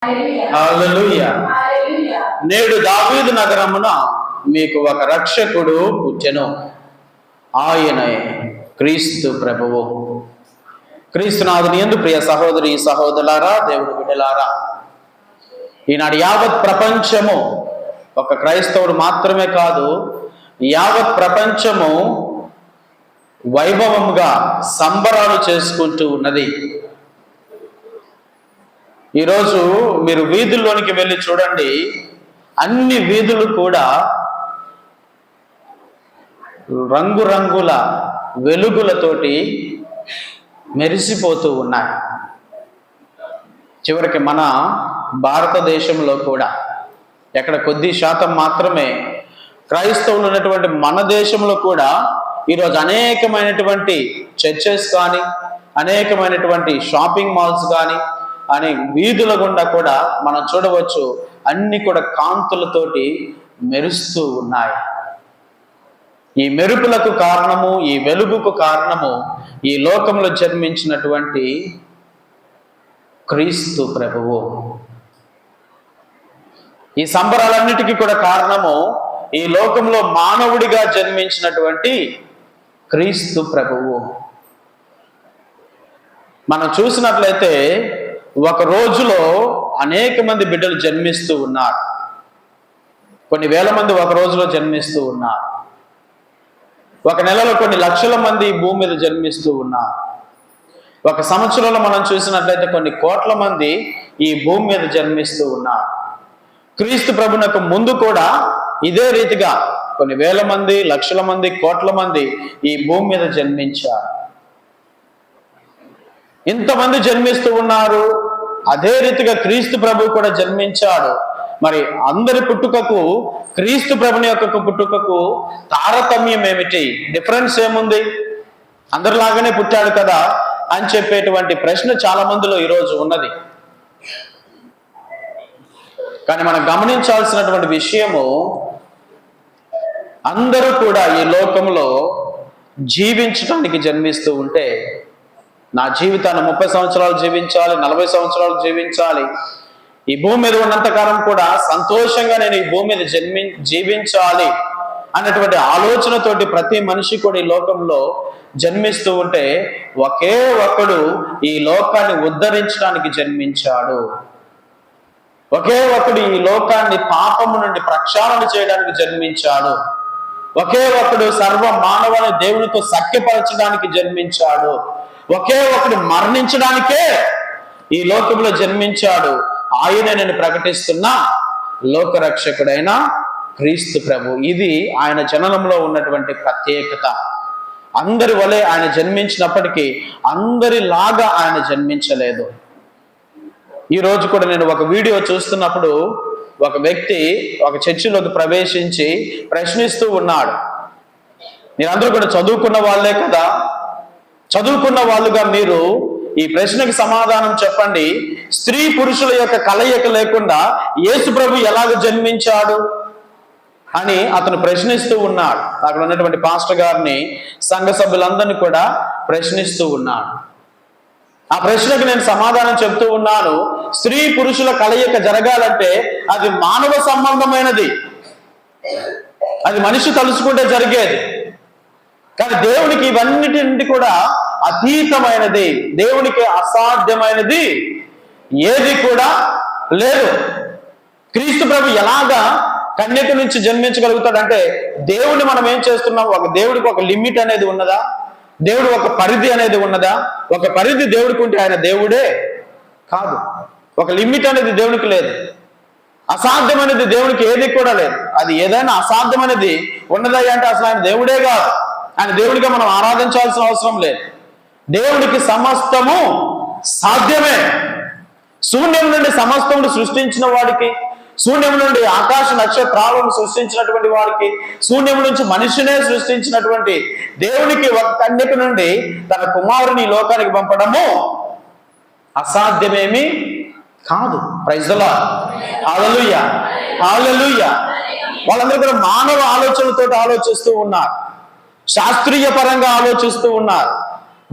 హల్లెలూయా. నేడు దావీదు నగరమున మీకు ఒక రక్షకుడు పుట్టెను, ఆయనే క్రీస్తు ప్రభువు. క్రీస్తునాథుని యందు ప్రియ సహోదరి సహోదరులారా, దేవుని బిడ్డలారా, ఈనాడు యావత్ ప్రపంచము, ఒక క్రైస్తవుడు మాత్రమే కాదు, యావత్ ప్రపంచము వైభవంగా సంబరాలు చేసుకుంటూ ఉన్నది. ఈరోజు మీరు వీధుల్లోనికి వెళ్ళి చూడండి, అన్ని వీధులు కూడా రంగురంగుల వెలుగులతోటి మెరిసిపోతూ ఉన్నాయి. చివరికి మన భారతదేశంలో కూడా ఎక్కడ కొద్ది శాతం మాత్రమే క్రైస్తవులు ఉన్నటువంటి మన దేశంలో కూడా ఈరోజు అనేకమైనటువంటి చర్చెస్ కానీ, అనేకమైనటువంటి షాపింగ్ మాల్స్ కానీ అని వీధుల గుండా కూడా మనం చూడవచ్చు, అన్ని కూడా కాంతులతోటి మెరుస్తూ ఉన్నాయి. ఈ మెరుపులకు కారణము, ఈ వెలుగుకు కారణము ఈ లోకంలో జన్మించినటువంటి క్రీస్తు ప్రభువు. ఈ సంబరాలన్నిటికీ కూడా కారణము ఈ లోకంలో మానవుడిగా జన్మించినటువంటి క్రీస్తు ప్రభువు. మనం చూసినట్లయితే ఒక రోజులో అనేక మంది బిడ్డలు జన్మిస్తూ ఉన్నారు. కొన్ని వేల మంది ఒక రోజులో జన్మిస్తూ ఉన్నారు. ఒక నెలలో కొన్ని లక్షల మంది ఈ భూమి మీద జన్మిస్తూ ఉన్నారు. ఒక సంవత్సరంలో మనం చూసినట్లయితే కొన్ని కోట్ల మంది ఈ భూమి మీద జన్మిస్తూ ఉన్నారు. క్రీస్తు ప్రభునకు ముందు కూడా ఇదే రీతిగా కొన్ని వేల మంది, లక్షల మంది, కోట్ల మంది ఈ భూమి మీద జన్మించారు. ఇంతమంది జన్మిస్తూ ఉన్నారు. అదే రీతిగా క్రీస్తు ప్రభు కూడా జన్మించాడు. మరి అందరి పుట్టుకకు, క్రీస్తు ప్రభుని యొక్క పుట్టుకకు తారతమ్యం ఏమిటి, డిఫరెన్స్ ఏముంది? అందరిలాగానే పుట్టాడు కదా అని చెప్పేటువంటి ప్రశ్న చాలా మందిలో ఈరోజు ఉన్నది. కానీ మనం గమనించాల్సినటువంటి విషయము, అందరూ కూడా ఈ లోకంలో జీవించడానికి జన్మిస్తూ ఉంటే, నా జీవితాన్ని 30 సంవత్సరాలు జీవించాలి, 40 సంవత్సరాలు జీవించాలి, ఈ భూమి మీద ఉన్నంతకాలం కూడా సంతోషంగా నేను ఈ భూమి మీద జీవించాలి అన్నటువంటి ఆలోచనతోటి ప్రతి మనిషి కూడా ఈ లోకంలో జన్మిస్తూ ఉంటే, ఒకే ఒక్కడు ఈ లోకాన్ని ఉద్ధరించడానికి జన్మించాడు. ఒకే ఒక్కడు ఈ లోకాన్ని పాపము నుండి ప్రక్షాళన చేయడానికి జన్మించాడు. ఒకే ఒక్కడు సర్వ మానవాన్ని దేవునితో సఖ్యపరచడానికి జన్మించాడు. ఒకే ఒకడు మరణించడానికే ఈ లోకంలో జన్మించాడు. ఆయనే నేను ప్రకటిస్తున్నా లోకరక్షకుడైన క్రీస్తు ప్రభు. ఇది ఆయన జననంలో ఉన్నటువంటి ప్రత్యేకత. అందరి వలె ఆయన జన్మించినప్పటికీ అందరిలాగా ఆయన జన్మించలేదు. ఈ రోజు కూడా నేను ఒక వీడియో చూస్తున్నప్పుడు ఒక వ్యక్తి ఒక చర్చిలోకి ప్రవేశించి ప్రశ్నిస్తూ ఉన్నాడు. మీరందరూ కూడా చదువుకున్న వాళ్ళే కదా, చదువుకున్న వాళ్ళుగా మీరు ఈ ప్రశ్నకి సమాధానం చెప్పండి. స్త్రీ పురుషుల యొక్క కలయిక లేకుండా యేసు ప్రభు ఎలాగ జన్మించాడు అని అతను ప్రశ్నిస్తూ ఉన్నాడు. అక్కడ ఉన్నటువంటి పాస్టర్ గారిని, సంఘ సభ్యులందరినీ కూడా ప్రశ్నిస్తూ ఉన్నాడు. ఆ ప్రశ్నకు నేను సమాధానం చెప్తూ ఉన్నాను. స్త్రీ పురుషుల కలయిక జరగాలంటే అది మానవ సంబంధమైనది, అది మనిషి తలుచుకుంటే జరిగేది. కానీ దేవునికి ఇవన్నిటి కూడా అతీతమైనది, దేవునికి అసాధ్యమైనది ఏది కూడా లేదు. క్రీస్తు ప్రభు ఎలాగా కన్యక నుంచి జన్మించగలుగుతాడంటే, దేవుని మనం ఏం చేస్తున్నాం? ఒక దేవుడికి ఒక లిమిట్ అనేది ఉన్నదా? దేవుడు ఒక పరిధి అనేది ఉన్నదా? ఒక పరిధి దేవుడికి ఉంటే ఆయన దేవుడే కాదు. ఒక లిమిట్ అనేది దేవునికి లేదు. అసాధ్యమైనది దేవునికి ఏది కూడా లేదు. అది ఏదైనా అసాధ్యమైనది ఉన్నదా అంటే అసలు ఆయన దేవుడే కాదు. ఆయన దేవుడిగా మనం ఆరాధించాల్సిన అవసరం లేదు. దేవుడికి సమస్తము సాధ్యమే. శూన్యం నుండి సమస్తమును సృష్టించిన వాడికి, శూన్యం నుండి ఆకాశ నక్షత్రాలను సృష్టించినటువంటి వాడికి, శూన్యం నుంచి మనిషినే సృష్టించినటువంటి దేవునికి ఒక కన్యక నుండి తన కుమారుని లోకానికి పంపడము అసాధ్యమేమి కాదు. Praise the Lord. Hallelujah, hallelujah. వాళ్ళందరూ కూడా మానవ ఆలోచనలతో ఆలోచిస్తూ ఉన్నారు, శాస్త్రీయ పరంగా ఆలోచిస్తూ ఉన్నారు,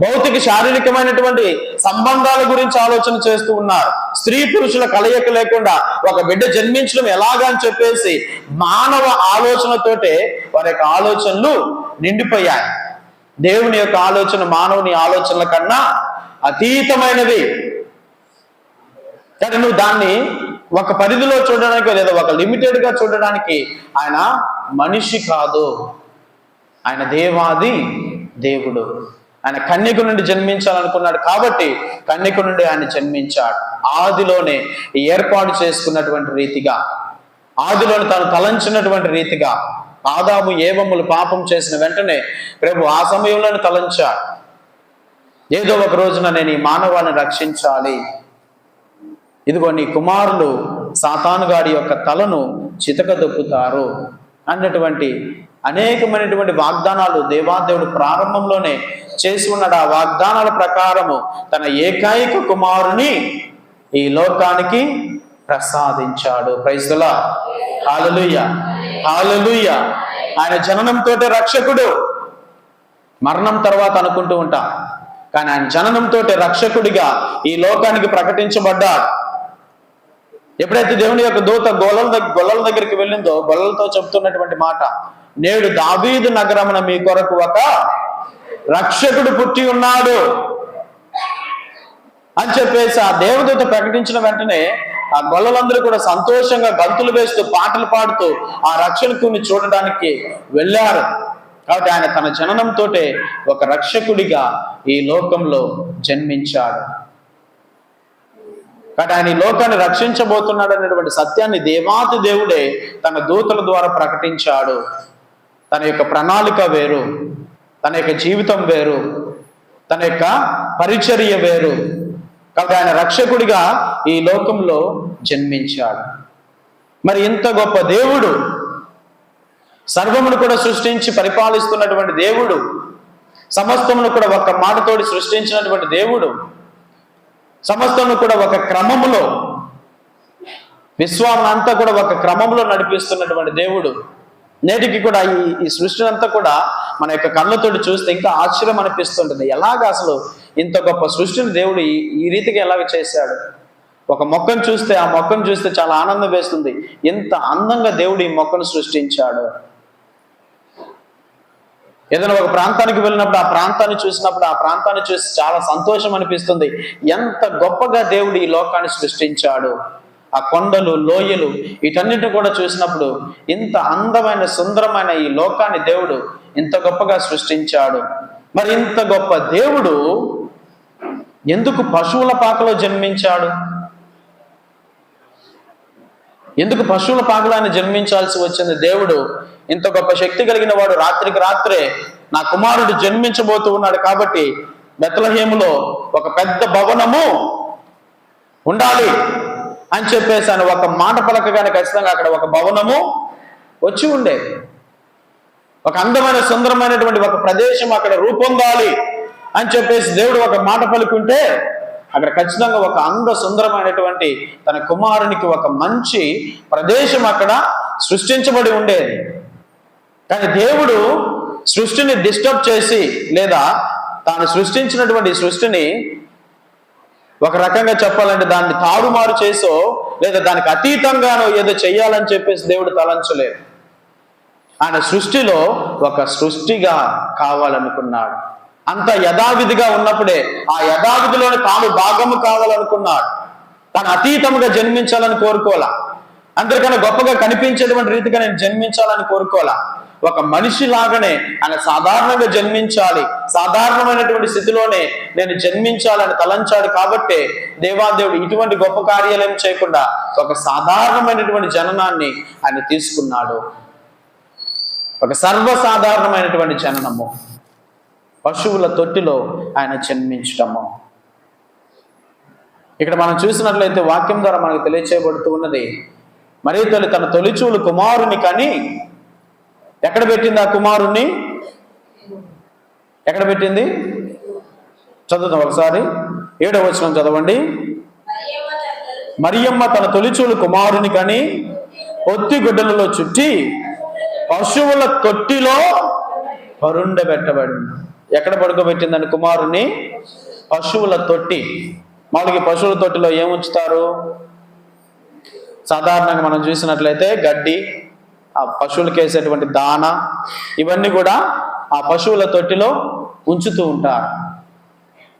భౌతిక శారీరకమైనటువంటి సంబంధాల గురించి ఆలోచన చేస్తూ ఉన్నారు. స్త్రీ పురుషుల కలయిక లేకుండా ఒక బిడ్డ జన్మించడం ఎలాగా అని చెప్పేసి మానవ ఆలోచనతోటే వారి యొక్క ఆలోచనలు నిండిపోయాయి. దేవుని యొక్క ఆలోచన మానవుని ఆలోచనల కన్నా అతీతమైనది. కానీ నువ్వు దాన్ని ఒక పరిధిలో చూడడానికి లేదా ఒక లిమిటెడ్ గా చూడడానికి ఆయన మనిషి కాదు, ఆయన దేవాది దేవుడు. ఆయన కన్యక నుండి జన్మించాలనుకున్నాడు కాబట్టి కన్యక నుండి ఆయన జన్మించాడు. ఆదిలోనే ఏర్పాటు చేసుకున్నటువంటి రీతిగా, ఆదిలోనే తాను తలంచినటువంటి రీతిగా ఆదాము ఏవములు పాపం చేసిన వెంటనే ప్రభు ఆ సమయంలోనే తలంచాడు, ఏదో ఒక రోజున నేను ఈ మానవాన్ని రక్షించాలి. ఇదిగో నీ కుమారులు సాతానుగాడి యొక్క తలను చితకదొక్కుతారు అన్నటువంటి అనేకమైనటువంటి వాగ్దానాలు దేవాదేవుడు ప్రారంభంలోనే చేసి ఉన్నాడు. ఆ వాగ్దానాల ప్రకారము తన ఏకైక కుమారుని ఈ లోకానికి ప్రసాదించాడు. Praise the Lord. Hallelujah, hallelujah. ఆయన జననంతోటే రక్షకుడు. మరణం తర్వాత అనుకుంటూ ఉంటాం, కానీ ఆయన జననంతో రక్షకుడిగా ఈ లోకానికి ప్రకటించబడ్డాడు. ఎప్పుడైతే దేవుని యొక్క దూత గొల్లల దగ్గరికి వెళ్ళిందో గొల్లలతో చెప్తున్నటువంటి మాట, నేడు దావీదు నగరమున మీ కొరకు ఒక రక్షకుడు పుట్టి ఉన్నాడు అని చెప్పేసి ఆ దేవదూత ప్రకటించిన వెంటనే ఆ గొల్లలందరూ కూడా సంతోషంగా గంతులు వేస్తూ పాటలు పాడుతూ ఆ రక్షకుని చూడడానికి వెళ్ళారు. కాబట్టి ఆయన తన జననంతో ఒక రక్షకుడిగా ఈ లోకంలో జన్మించాడు. కాబట్టి ఆయన ఈ లోకాన్ని రక్షించబోతున్నాడు అనేటువంటి సత్యాన్ని దేవాతి దేవుడే తన దూతల ద్వారా ప్రకటించాడు. తన యొక్క ప్రణాళిక వేరు, తన యొక్క జీవితం వేరు, తన యొక్క పరిచర్య వేరు. కాబట్టి ఆయన రక్షకుడిగా ఈ లోకంలో జన్మించాడు. మరి ఇంత గొప్ప దేవుడు, సర్వమును కూడా సృష్టించి పరిపాలిస్తున్నటువంటి దేవుడు, సమస్తమును కూడా ఒక మాటతోటి సృష్టించినటువంటి దేవుడు, సమస్తమును కూడా ఒక క్రమములో, విశ్వాన్ని అంతా కూడా ఒక క్రమంలో నడిపిస్తున్నటువంటి దేవుడు, నేటికి కూడా ఈ సృష్టిని అంతా కూడా మన యొక్క కళ్ళతోటి చూస్తే ఇంకా ఆశ్చర్యం అనిపిస్తుంటుంది. ఎలాగ అసలు ఇంత గొప్ప సృష్టిని దేవుడు ఈ రీతిగా ఎలాగ చేశాడు? ఒక మొక్కను చూస్తే ఆ మొక్కను చూస్తే చాలా ఆనందం వేస్తుంది. ఎంత అందంగా దేవుడు ఈ మొక్కను సృష్టించాడు. ఏదైనా ఒక ప్రాంతానికి వెళ్ళినప్పుడు ఆ ప్రాంతాన్ని చూసినప్పుడు ఆ ప్రాంతాన్ని చూసి చాలా సంతోషం అనిపిస్తుంది. ఎంత గొప్పగా దేవుడు ఈ లోకాన్ని సృష్టించాడు. ఆ కొండలు, లోయలు, వీటన్నిటిని కూడా చూసినప్పుడు ఇంత అందమైన సుందరమైన ఈ లోకాన్ని దేవుడు ఇంత గొప్పగా సృష్టించాడు. మరి ఇంత గొప్ప దేవుడు ఎందుకు పశువుల పాకలో జన్మించాడు? ఎందుకు పశువుల పాకలో ఆయన జన్మించాల్సి వచ్చింది? దేవుడు ఇంత గొప్ప శక్తి కలిగిన వాడు రాత్రికి రాత్రే నా కుమారుడు జన్మించబోతూ ఉన్నాడు కాబట్టి బెత్లెహేములో ఒక పెద్ద భవనము ఉండాలి అని చెప్పేసి ఆయన ఒక మాట పలకగానే ఖచ్చితంగా అక్కడ ఒక భవనము వచ్చి ఉండేది. ఒక అందమైన సుందరమైనటువంటి ఒక ప్రదేశం అక్కడ రూపొందాలి అని చెప్పేసి దేవుడు ఒక మాట పలుకుంటే అక్కడ ఖచ్చితంగా ఒక సుందరమైనటువంటి తన కుమారునికి ఒక మంచి ప్రదేశం అక్కడ సృష్టించబడి ఉండేది. కానీ దేవుడు సృష్టిని డిస్టర్బ్ చేసి లేదా తాను సృష్టించినటువంటి సృష్టిని ఒక రకంగా చెప్పాలంటే దాన్ని తారుమారు చేసో లేదా దానికి అతీతంగానో ఏదో చెయ్యాలని చెప్పేసి దేవుడు తలంచలేదు. ఆయన సృష్టిలో ఒక సృష్టిగా కావాలనుకున్నాడు. అంత యథావిధిగా ఉన్నప్పుడే ఆ యథావిధిలోనే తాను భాగము కావాలనుకున్నాడు. తాను అతీతముగా జన్మించాలని కోరుకోవాలా, అందరికన్నా గొప్పగా కనిపించేటువంటి రీతిగా నేను జన్మించాలని కోరుకోవాలా. ఒక మనిషి లాగానే ఆయన సాధారణంగా జన్మించాలి, సాధారణమైనటువంటి స్థితిలోనే నేను జన్మించాలని తలంచాడు. కాబట్టే దేవాదేవుడు ఇటువంటి గొప్ప కార్యాలయం చేయకుండా ఒక సాధారణమైనటువంటి జననాన్ని ఆయన తీసుకున్నాడు. ఒక సర్వసాధారణమైనటువంటి జననము, పశువుల తొట్టిలో ఆయన జన్మించటము. ఇక్కడ మనం చూసినట్లయితే వాక్యం ద్వారా మనకు తెలియచేయబడుతూ ఉన్నది, మరి తల్లి తన తొలిచూలు కుమారుని కానీ ఎక్కడ పెట్టింది? ఆ కుమారుణ్ణి ఎక్కడ పెట్టింది? చదువుతాం ఒకసారి, 7వ వచనం చదవండి. మరియమ్మ తన తొలిచూలు కుమారుని కానీ ఒత్తి గుడ్డలలో చుట్టి పశువుల తొట్టిలో పరుండబెట్టబడింది. ఎక్కడ పడుకోబెట్టిందని కుమారుని? పశువుల తొట్టి. మామూలుగా పశువుల తొట్టిలో ఏముంచుతారు? సాధారణంగా మనం చూసినట్లయితే గడ్డి, ఆ పశువులకు వేసేటువంటి దాన, ఇవన్నీ కూడా ఆ పశువుల తొట్టిలో ఉంచుతూ ఉంటారు.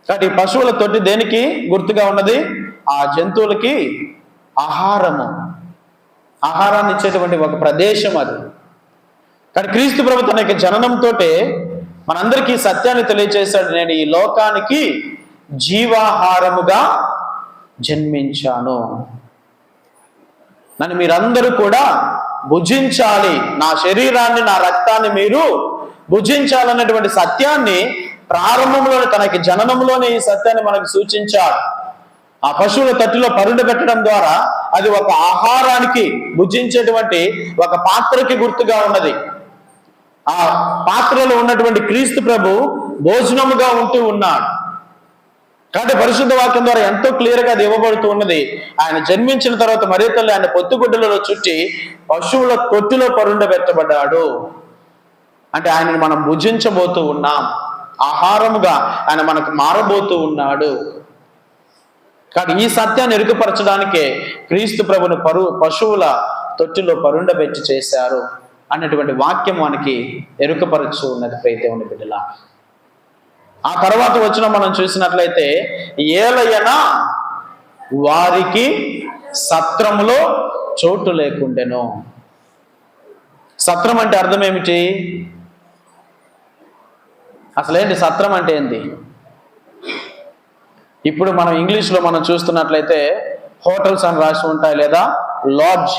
కాబట్టి ఈ పశువుల తొట్టి దేనికి గుర్తుగా ఉన్నది? ఆ జంతువులకి ఆహారాన్ని ఇచ్చేటువంటి ఒక ప్రదేశం అది. కానీ క్రీస్తు ప్రభు తన యొక్క జననంతో మనందరికీ సత్యాన్ని తెలియజేశాడు. నేను ఈ లోకానికి జీవాహారముగా జన్మించాను, నన్ను మీరందరూ కూడా భుజించాలి, నా శరీరాన్ని నా రక్తాన్ని మీరు భుజించాలన్నటువంటి సత్యాన్ని ప్రారంభంలోనే, తనకి జననంలోనే ఈ సత్యాన్ని మనకు సూచించాడు. ఆ పశువుల తట్టిలో పరుండ పెట్టడం ద్వారా అది ఒక ఆహారానికి, భుజించేటువంటి ఒక పాత్రకి గుర్తుగా ఉన్నది. ఆ పాత్రలో ఉన్నటువంటి క్రీస్తు ప్రభు భోజనముగా ఉంటూ ఉన్నాడు. కాబట్టి పరిశుద్ధ వాక్యం ద్వారా ఎంతో క్లియర్గా అది ఇవ్వబడుతూ ఉన్నది. ఆయన జన్మించిన తర్వాత మరియ తల్లి ఆయన పొత్తుగుడ్డలలో చుట్టి పశువుల తొట్టిలో పరుండబెట్టబడ్డాడు. అంటే ఆయనను మనం భుజించబోతూ ఉన్నాం, ఆహారముగా ఆయన మనకు మారబోతూ ఉన్నాడు. కానీ ఈ సత్యాన్ని ఎరుకపరచడానికే క్రీస్తు ప్రభుని పశువుల తొట్టిలో పరుండబెట్టి చేశారు అన్నటువంటి వాక్యం మనకి ఎరుకపరచు ఉన్నది ప్రియదేవుని బిడ్డలా. ఆ తర్వాత వచ్చిన మనం చూసినట్లయితే, ఏలయన వారికి సత్రములో చోటు లేకుండెను. సత్రం అంటే అర్థం ఏమిటి? అసలేంటి సత్రం అంటే ఏంటి? ఇప్పుడు మనం ఇంగ్లీష్లో మనం చూస్తున్నట్లయితే హోటల్స్ అని రాసి ఉంటాయి, లేదా లాడ్జ్,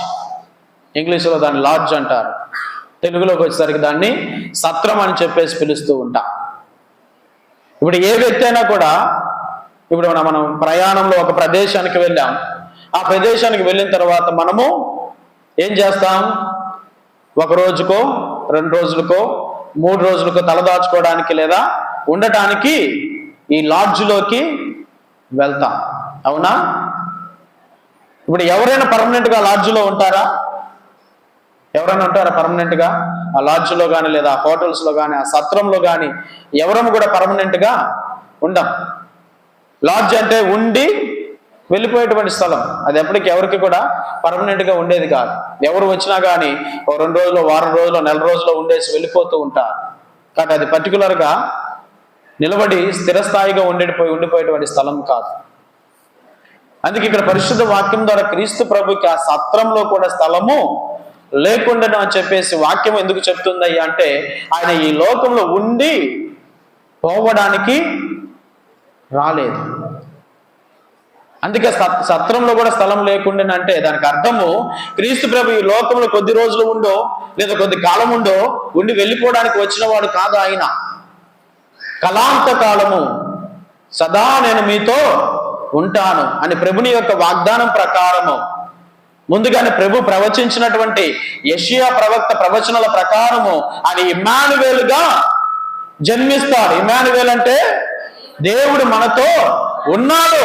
ఇంగ్లీష్లో దాన్ని లాడ్జ్ అంటారు. తెలుగులోకి వచ్చేసరికి దాన్ని సత్రం అని చెప్పేసి పిలుస్తూ ఉంటాం. ఇప్పుడు ఏ వ్యక్తి అయినా కూడా, ఇప్పుడు మనం ప్రయాణంలో ఒక ప్రదేశానికి వెళ్ళాం, ఆ ప్రదేశానికి వెళ్ళిన తర్వాత మనము ఏం చేస్తాం? ఒక రోజుకో, 2 రోజులకో, 3 రోజులకో తలదాచుకోవడానికి లేదా ఉండటానికి ఈ లాడ్జ్లోకి వెళ్తాం, అవునా? ఇప్పుడు ఎవరైనా పర్మనెంట్గా లాడ్జ్లో ఉంటారా? ఎవరైనా ఉంటారా పర్మనెంట్గా ఆ లాడ్జ్లో కానీ, లేదా హోటల్స్లో కానీ, ఆ సత్రంలో కానీ? ఎవరము కూడా పర్మనెంట్గా ఉండం. లాడ్జ్ అంటే ఉండి వెళ్ళిపోయేటువంటి స్థలం. అది ఎప్పటికీ ఎవరికి కూడా పర్మనెంట్గా ఉండేది కాదు. ఎవరు వచ్చినా కానీ 2 రోజులు, వారం రోజులు, నెల రోజులు ఉండేసి వెళ్ళిపోతూ ఉంటారు. కాబట్టి అది పర్టికులర్గా నిలబడి స్థిరస్థాయిగా ఉండిపోయేటువంటి స్థలం కాదు. అందుకే ఇక్కడ పరిశుద్ధ వాక్యం ద్వారా క్రీస్తు ప్రభుకి ఆ సత్రంలో కూడా స్థలము లేకుండాను అని చెప్పేసి వాక్యం ఎందుకు చెప్తుందయ్యా అంటే, ఆయన ఈ లోకంలో ఉండి పోవడానికి రాలేదు. అందుకే సత్రంలో కూడా స్థలం లేకుండానంటే దానికి అర్థము, క్రీస్తు ప్రభు ఈ లోకంలో కొద్ది రోజులు ఉండో లేదా కొద్ది కాలం ఉండో ఉండి వెళ్ళిపోవడానికి వచ్చిన వాడు కాదు. ఆయన కలాంత కాలము సదా నేను మీతో ఉంటాను అని ప్రభుని యొక్క వాగ్దానం ప్రకారము ముందుగానే ప్రభు ప్రవచించినటువంటి యెషయా ప్రవక్త ప్రవచనాల ప్రకారము ఆయన ఇమ్మానువేలుగా జన్మిస్తాడు. ఇమ్మానువేల్ అంటే దేవుడు మనతో ఉన్నాడు.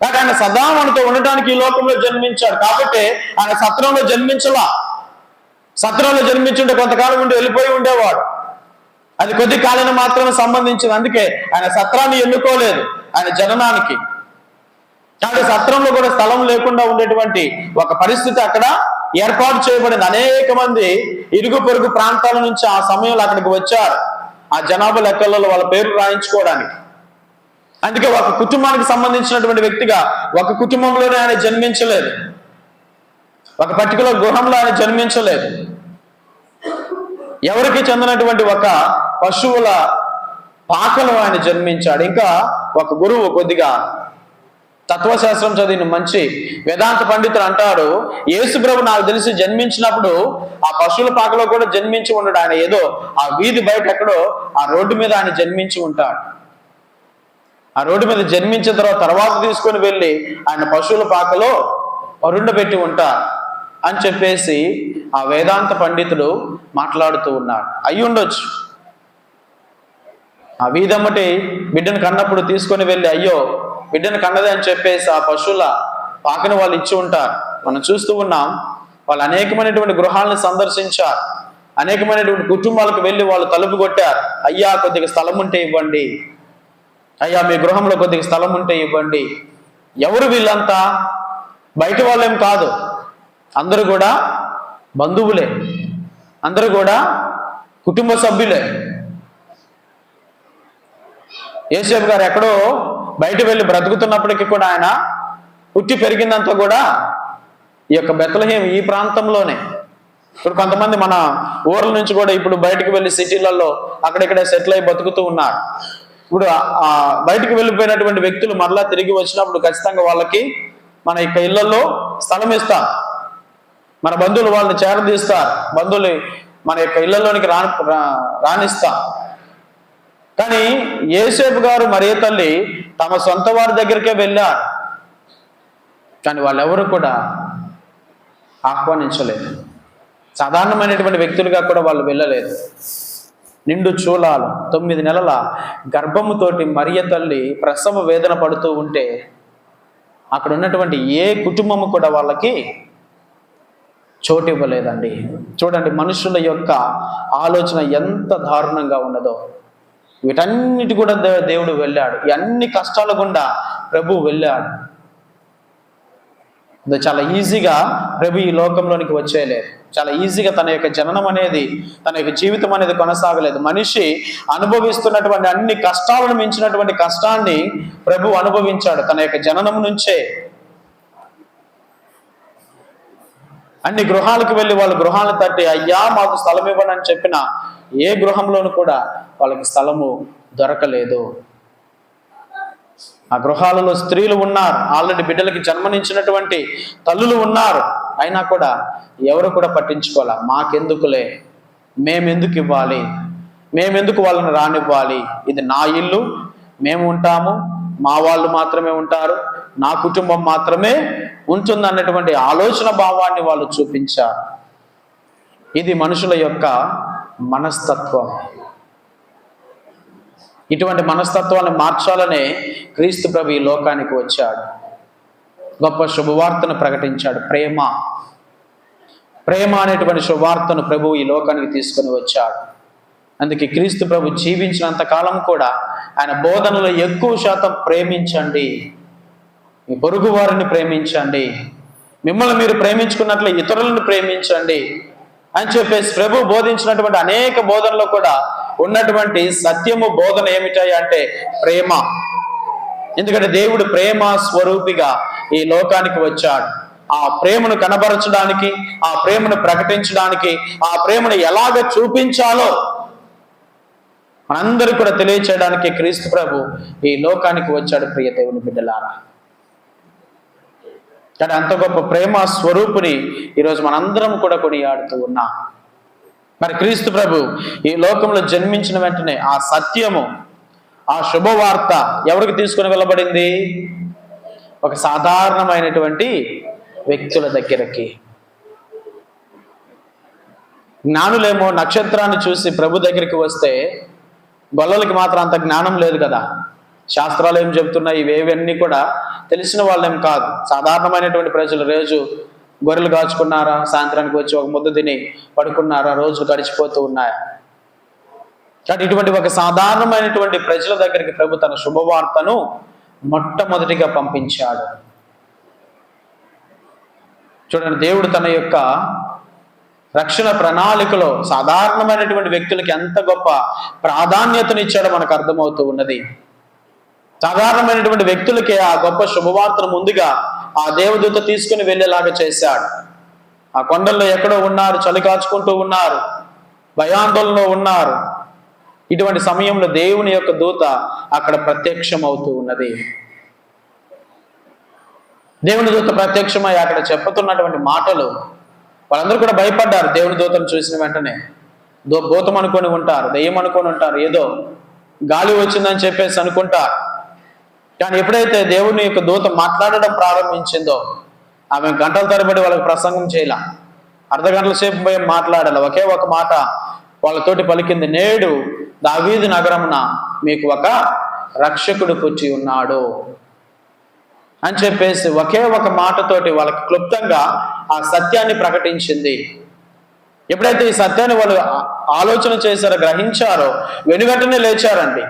కానీ ఆయన సదా మనతో ఉండటానికి ఈ లోకంలో జన్మించాడు. కాబట్టి ఆయన సత్రంలో జన్మించలా. సత్రంలో జన్మించుంటే కొంతకాలం ఉండి వెళ్ళిపోయి ఉండేవాడు. అది కొద్ది కాలం మాత్రమే సంబంధించింది. అందుకే ఆయన సత్రాన్ని ఎన్నుకోలేదు ఆయన జననానికి. కానీ సత్రంలో కూడా స్థలం లేకుండా ఉండేటువంటి ఒక పరిస్థితి అక్కడ ఏర్పాటు చేయబడింది. అనేక మంది ఇరుగు పొరుగు ప్రాంతాల నుంచి ఆ సమయంలో అక్కడికి వచ్చారు, ఆ జనాభా లెక్కలలో వాళ్ళ పేరు రాయించుకోవడానికి. అందుకే ఒక కుటుంబానికి సంబంధించినటువంటి వ్యక్తిగా ఒక కుటుంబంలోనే ఆయన జన్మించలేదు, ఒక పర్టికులర్ గృహంలో ఆయన జన్మించలేదు. ఎవరికి చెందినటువంటి ఒక పశువుల పాకలో ఆయన జన్మించాడు. ఇంకా ఒక గురువు కొద్దిగా తత్వశాస్త్రం చదివిన మంచి వేదాంత పండితులు అంటాడు, యేసు ప్రభు నాకు తెలిసి జన్మించినప్పుడు ఆ పశువుల పాకలో కూడా జన్మించి ఉండడు. ఆయన ఏదో ఆ వీధి బయట ఎక్కడో ఆ రోడ్డు మీద ఆయన జన్మించి ఉంటాడు. ఆ రోడ్డు మీద జన్మించిన తర్వాత తీసుకొని వెళ్ళి ఆయన పశువుల పాకలో పరుండబెట్టి ఉంటారు అని చెప్పేసి ఆ వేదాంత పండితుడు మాట్లాడుతూ ఉన్నాడు. అయి ఉండొచ్చు. ఆ వీధమ్మటి బిడ్డను కన్నప్పుడు తీసుకొని వెళ్ళి అయ్యో బిడ్డను కన్నదే అని చెప్పేసి ఆ పశువుల పాకను వాళ్ళు ఇచ్చి ఉంటారు. మనం చూస్తూ ఉన్నాం. వాళ్ళు అనేకమైనటువంటి గృహాలను సందర్శించారు, అనేకమైనటువంటి కుటుంబాలకు వెళ్ళి వాళ్ళు తలుపు కొట్టారు, అయ్యా కొద్దిగా స్థలం ఉంటే ఇవ్వండి, అయ్యా మీ గృహంలో కొద్దిగా స్థలం ఉంటే ఇవ్వండి. ఎవరు వీళ్ళంతా? బయట వాళ్ళేం కాదు, అందరూ కూడా బంధువులే, అందరూ కూడా కుటుంబ సభ్యులే. యోసేపు గారు ఎక్కడో బయట వెళ్ళి బ్రతుకుతున్నప్పటికీ కూడా ఆయన పుట్టి పెరిగిందంతా కూడా ఈ యొక్క బెత్లెహేం ఈ ప్రాంతంలోనే. ఇప్పుడు కొంతమంది మన ఊర్ల నుంచి కూడా ఇప్పుడు బయటకు వెళ్ళి సిటీలలో అక్కడిక్కడే సెటిల్ అయి బతుకుతూ ఉన్నారు. ఇప్పుడు ఆ బయటకు వెళ్ళిపోయినటువంటి వ్యక్తులు మరలా తిరిగి వచ్చినప్పుడు ఖచ్చితంగా వాళ్ళకి మన యొక్క ఇళ్లలో స్థలం ఇస్తాం, మన బంధువులు వాళ్ళని చేరదీస్తారు, బంధువులు మన యొక్క ఇళ్లలోనికి రానిస్తాం. కానీ యోసేపు గారు మరియ తల్లి తమ సొంత వారి దగ్గరికే వెళ్ళారు, కానీ వాళ్ళెవరు కూడా ఆహ్వానించలేదు. సాధారణమైనటువంటి వ్యక్తులుగా కూడా వాళ్ళు వెళ్ళలేదు. నిండు చూలాలు 9 నెలల గర్భముతోటి మరియ తల్లి ప్రసవ వేదన పడుతూ ఉంటే అక్కడ ఉన్నటువంటి ఏ కుటుంబము కూడా వాళ్ళకి చోటు ఇవ్వలేదండి. చూడండి మనుషుల యొక్క ఆలోచన ఎంత దారుణంగా ఉన్నదో. వీటన్నిటి కూడా దేవుడు వెళ్ళాడు, ఈ అన్ని కష్టాల గుండా ప్రభు వెళ్ళాడు. చాలా ఈజీగా ప్రభు ఈ లోకంలోనికి వచ్చేయలేదు, చాలా ఈజీగా తన యొక్క జననం అనేది, తన యొక్క జీవితం అనేది కొనసాగలేదు. మనిషి అనుభవిస్తున్నటువంటి అన్ని కష్టాలను మించినటువంటి కష్టాన్ని ప్రభు అనుభవించాడు తన యొక్క జననం నుంచే. అన్ని గృహాలకు వెళ్ళి వాళ్ళ గృహాలను తట్టి అయ్యా మాకు స్థలం ఇవ్వండి అని చెప్పిన ఏ గృహంలోనూ కూడా వాళ్ళకి స్థలము దొరకలేదు. ఆ గృహాలలో స్త్రీలు ఉన్నారు, ఆల్రెడీ బిడ్డలకి జన్మనిచ్చినటువంటి తల్లులు ఉన్నారు, అయినా కూడా ఎవరు కూడా పట్టించుకోవాలా. మాకెందుకులే, మేమెందుకు ఇవ్వాలి, మేమెందుకు వాళ్ళని రానివ్వాలి, ఇది నా ఇల్లు, మేము ఉంటాము, మా వాళ్ళు మాత్రమే ఉంటారు, నా కుటుంబం మాత్రమే ఉంటుంది అన్నటువంటి ఆలోచన భావాన్ని వాళ్ళు చూపించారు. ఇది మనుషుల యొక్క మనస్తత్వం. ఇటువంటి మనస్తత్వాన్ని మార్చాలనే క్రీస్తు ప్రభు ఈ లోకానికి వచ్చాడు, గొప్ప శుభవార్తను ప్రకటించాడు. ప్రేమ అనేటువంటి శుభవార్తను ప్రభు ఈ లోకానికి తీసుకొని వచ్చాడు. అందుకే క్రీస్తు ప్రభు జీవించినంత కాలం కూడా ఆయన బోధనలో ఎక్కువ శాతం ప్రేమించండి, మీ పొరుగు వారిని ప్రేమించండి, మిమ్మల్ని మీరు ప్రేమించుకున్నట్లు ఇతరులను ప్రేమించండి అని చెప్పేసి ప్రభు బోధించినటువంటి అనేక బోధనలో కూడా ఉన్నటువంటి సత్యము బోధన ఏమిటాయి అంటే ప్రేమ. ఎందుకంటే దేవుడు ప్రేమ స్వరూపిగా ఈ లోకానికి వచ్చాడు. ఆ ప్రేమను కనబరచడానికి, ఆ ప్రేమను ప్రకటించడానికి, ఆ ప్రేమను ఎలాగ చూపించాలో మనందరూ కూడా తెలియచేయడానికి క్రీస్తు ప్రభు ఈ లోకానికి వచ్చాడు. ప్రియ దేవుని బిడ్డలారా, కానీ అంత గొప్ప ప్రేమ స్వరూపుని ఈరోజు మనందరం కూడా కొనియాడుతూ ఉన్నాం. మరి క్రీస్తు ప్రభు ఈ లోకంలో జన్మించిన వెంటనే ఆ సత్యము, ఆ శుభవార్త ఎవరికి తీసుకుని వెళ్ళబడింది? ఒక సాధారణమైనటువంటి వ్యక్తుల దగ్గరకి. జ్ఞానులేమో నక్షత్రాన్ని చూసి ప్రభు దగ్గరికి వస్తే గొల్లలకి మాత్రం అంత జ్ఞానం లేదు కదా. శాస్త్రాలు ఏం చెప్తున్నాయి ఇవేవన్నీ కూడా తెలిసిన వాళ్ళేం కాదు. సాధారణమైనటువంటి ప్రజలు రోజు గొర్రెలు కాచుకున్నారా, సాయంత్రానికి వచ్చి ఒక ముద్ద తిని పడుకున్నారా, రోజులు గడిచిపోతూ ఉన్నాయా. కానీ ఇటువంటి ఒక సాధారణమైనటువంటి ప్రజల దగ్గరికి ప్రభు తన శుభవార్తను మొట్టమొదటిగా పంపించాడు. చూడండి, దేవుడు తన యొక్క రక్షణ ప్రణాళికలో సాధారణమైనటువంటి వ్యక్తులకి ఎంత గొప్ప ప్రాధాన్యతనిచ్చాడో మనకు అర్థమవుతూ ఉన్నది. సాధారణమైనటువంటి వ్యక్తులకి ఆ గొప్ప శుభవార్తను ముందుగా ఆ దేవదూత తీసుకుని వెళ్ళేలాగా చేశాడు. ఆ కొండల్లో ఎక్కడో ఉన్నారు, చలి కాచుకుంటూ ఉన్నారు, భయాందోళనలో ఉన్నారు. ఇటువంటి సమయంలో దేవుని యొక్క దూత అక్కడ ప్రత్యక్షం అవుతూ ఉన్నది. దేవుని దూత ప్రత్యక్షమై అక్కడ చెప్పుతున్నటువంటి మాటలు వాళ్ళందరూ కూడా భయపడ్డారు. దేవుని దూతను చూసిన వెంటనే భూతం అనుకొని ఉంటారు, దెయ్యం అనుకొని ఉంటారు, ఏదో గాలి వచ్చిందని చెప్పేసి అనుకుంటారు. కానీ ఎప్పుడైతే దేవుని యొక్క దూత మాట్లాడడం ప్రారంభించిందో ఆమె గంటల తరబడి వాళ్ళకి ప్రసంగం చేయాల, అర్ధగంటల సేపు పోయి మాట్లాడాలి. ఒకే ఒక మాట వాళ్ళతోటి పలికింది, నేడు దావీదు నగరమున మీకు ఒక రక్షకుడు పుట్టి ఉన్నాడు అని చెప్పేసి ఒకే ఒక మాటతోటి వాళ్ళకి క్లుప్తంగా ఆ సత్యాన్ని ప్రకటించింది. ఎప్పుడైతే ఈ సత్యాన్ని వాళ్ళు ఆలోచన చేశారో, గ్రహించారో, వెనువెంటనే లేచారండి.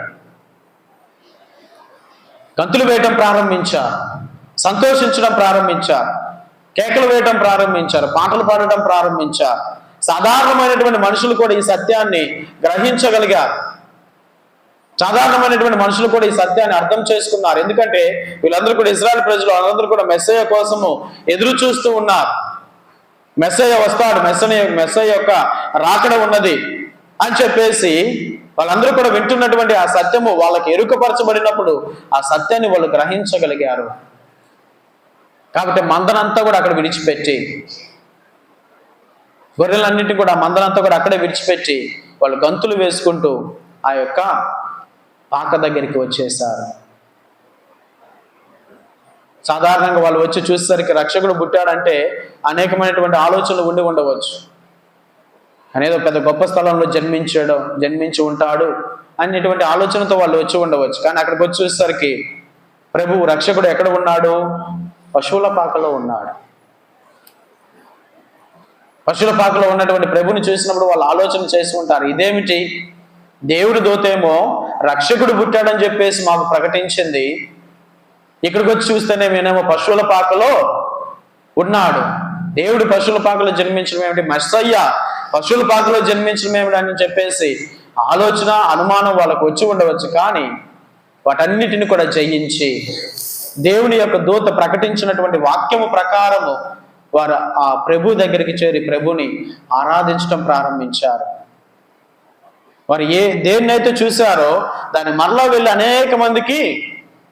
గంతులు వేయటం ప్రారంభించారు, సంతోషించడం ప్రారంభించారు, కేకలు వేయటం ప్రారంభించారు, పాటలు పాడటం ప్రారంభించారు. సాధారణమైనటువంటి మనుషులు కూడా ఈ సత్యాన్ని గ్రహించగలిగారు. సాధారణమైనటువంటి మనుషులు కూడా ఈ సత్యాన్ని అర్థం చేసుకున్నారు. ఎందుకంటే వీళ్ళందరూ కూడా, ఇశ్రాయేలు ప్రజలు అందరూ కూడా మెస్సయ్య కోసము ఎదురు చూస్తూ ఉన్నారు. మెస్సయ్య వస్తాడు, మెస్సయ్య యొక్క రాకడ ఉన్నది అని చెప్పేసి వాళ్ళందరూ కూడా వింటున్నటువంటి ఆ సత్యము వాళ్ళకి ఎరుకపరచబడినప్పుడు ఆ సత్యాన్ని వాళ్ళు గ్రహించగలిగారు. కాబట్టి మందనంతా కూడా అక్కడ విడిచిపెట్టి, గొర్రెలన్నింటినీ కూడా మందనంతా కూడా అక్కడే విడిచిపెట్టి వాళ్ళు గంతులు వేసుకుంటూ ఆ యొక్క పాక దగ్గరికి వచ్చేసారు. సాధారణంగా వాళ్ళు వచ్చి చూసేసరికి రక్షకుడు పుట్టాడంటే అనేకమైనటువంటి ఆలోచనలు ఉండి ఉండవచ్చు. అనేదో పెద్ద గొప్ప స్థలంలో జన్మించి ఉంటాడు అనేటువంటి ఆలోచనతో వాళ్ళు వచ్చి ఉండవచ్చు. కానీ అక్కడికి వచ్చి చూసేసరికి ప్రభు రక్షకుడు ఎక్కడ ఉన్నాడు? పశువుల పాకలో ఉన్నాడు. పశువుల పాకలో ఉన్నటువంటి ప్రభుని చూసినప్పుడు వాళ్ళు ఆలోచన చేసి ఉంటారు, ఇదేమిటి, దేవుడి దూతేమో రక్షకుడు పుట్టాడని చెప్పేసి మాకు ప్రకటించింది, ఇక్కడికి వచ్చి చూస్తేనే మేనేమో పశువుల పాకలో ఉన్నాడు. దేవుడు పశువుల పాకలో జన్మించడం ఏమిటి, మెస్సయ్య పశువుల పాకలో జన్మించడం ఏమిటి అని చెప్పేసి ఆలోచన, అనుమానం వాళ్ళకు వచ్చి ఉండవచ్చు. కానీ వాటన్నిటిని కూడా జయించి దేవుని యొక్క దూత ప్రకటించినటువంటి వాక్యము ప్రకారము వారు ఆ ప్రభు దగ్గరికి చేరి ప్రభుని ఆరాధించడం ప్రారంభించారు. వారు దేన్నైతే చూశారో దాన్ని మరలా వెళ్ళి అనేక మందికి